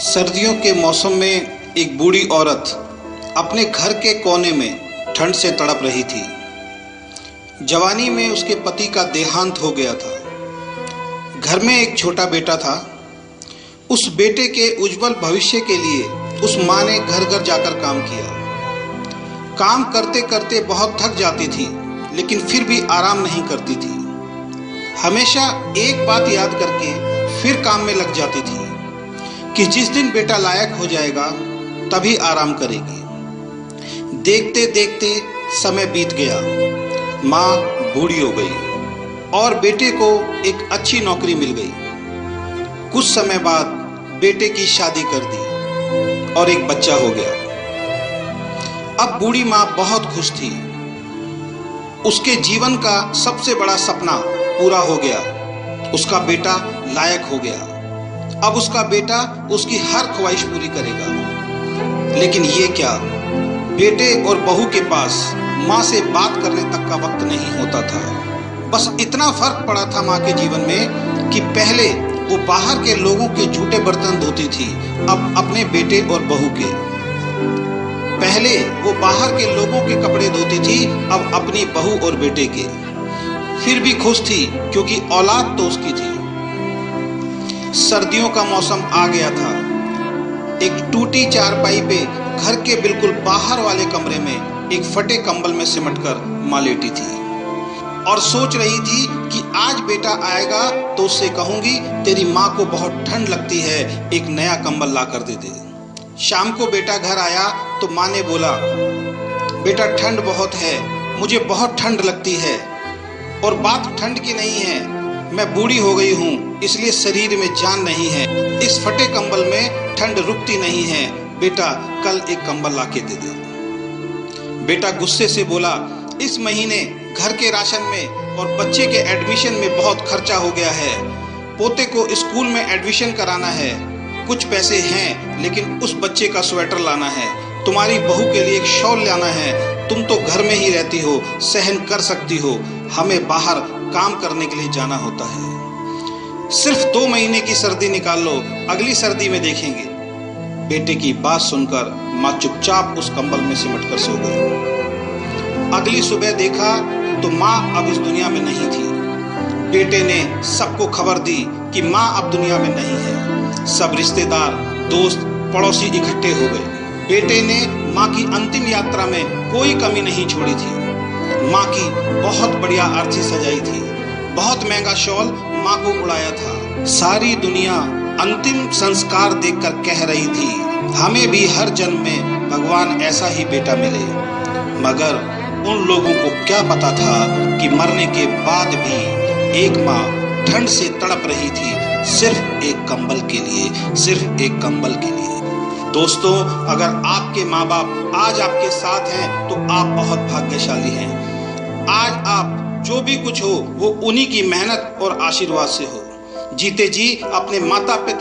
सर्दियों के मौसम में एक बूढ़ी औरत अपने घर के कोने में ठंड से तड़प रही थी। जवानी में उसके पति का देहांत हो गया था। घर में एक छोटा बेटा था। उस बेटे के उज्जवल भविष्य के लिए उस माँ ने घर घर जाकर काम किया। काम करते करते बहुत थक जाती थी, लेकिन फिर भी आराम नहीं करती थी। हमेशा एक बात याद करके फिर काम में लग जाती थी कि जिस दिन बेटा लायक हो जाएगा तभी आराम करेगी। देखते देखते समय बीत गया। माँ बूढ़ी हो गई और बेटे को एक अच्छी नौकरी मिल गई। कुछ समय बाद बेटे की शादी कर दी और एक बच्चा हो गया। अब बूढ़ी माँ बहुत खुश थी। उसके जीवन का सबसे बड़ा सपना पूरा हो गया। उसका बेटा लायक हो गया। अब उसका बेटा उसकी हर ख्वाहिश पूरी करेगा। लेकिन ये क्या, बेटे और बहू के पास माँ से बात करने तक का वक्त नहीं होता था। बस इतना फर्क पड़ा था माँ के जीवन में कि पहले वो बाहर के लोगों के झूठे बर्तन धोती थी, अब अपने बेटे और बहू के। पहले वो बाहर के लोगों के कपड़े धोती थी, अब अपनी बहू और बेटे के। फिर भी खुश थी क्योंकि औलाद तो उसकी थी। सर्दियों का मौसम आ गया था। एक टूटी चारपाई पे घर के बिल्कुल बाहर वाले कमरे में एक फटे कंबल में सिमटकर माँ लेटी थी और सोच रही थी कि आज बेटा आएगा तो उससे कहूंगी तेरी माँ को बहुत ठंड लगती है, एक नया कंबल ला कर दे दे। शाम को बेटा घर आया तो माँ ने बोला, बेटा ठंड बहुत है, मुझे बहुत ठंड लगती है। और बात ठंड की नहीं है, मैं बूढ़ी हो गई हूँ इसलिए शरीर में जान नहीं है। इस फटे कंबल में ठंड रुकती नहीं है। बेटा कल एक कंबल ला के दे दे। बेटा गुस्से से बोला, इस महीने घर के राशन में और बच्चे के एडमिशन में बहुत खर्चा हो गया है। पोते को स्कूल में एडमिशन कराना है, कुछ पैसे हैं, लेकिन उस बच्चे का स्वेटर लाना है, तुम्हारी बहू के लिए एक शॉल लाना है। तुम तो घर में ही रहती हो, सहन कर सकती हो, हमें बाहर काम करने के लिए जाना होता है। सिर्फ 2 महीने की सर्दी निकाल लो, अगली सर्दी में देखेंगे। बेटे की बात सुनकर माँ चुपचाप उस कंबल में सिमटकर सो गई। अगली सुबह देखा तो माँ अब इस दुनिया में नहीं थी। बेटे ने सबको खबर दी कि माँ अब दुनिया में नहीं है। सब रिश्तेदार, दोस्त, पड़ोसी इकट्ठे हो गए। बेटे ने माँ की अंतिम यात्रा में कोई कमी नहीं छोड़ी थी। माँ की बहुत बढ़िया अर्थी सजाई थी, बहुत महंगा शॉल माँ को उड़ाया था। सारी दुनिया अंतिम संस्कार देखकर कह रही थी, हमें भी हर जन्म में भगवान ऐसा ही बेटा मिले। मगर उन लोगों को क्या पता था कि मरने के बाद भी एक माँ ठंड से तड़प रही थी, सिर्फ एक कंबल के लिए, सिर्फ एक कंबल के लिए। दोस्तों, अगर आपके माँ बाप आज आपके साथ हैं तो आप बहुत भाग्यशाली हैं। आज आप जो भी कुछ हो वो उन्हीं की मेहनत और आशीर्वाद से हो। जीते जी अपने माता पिता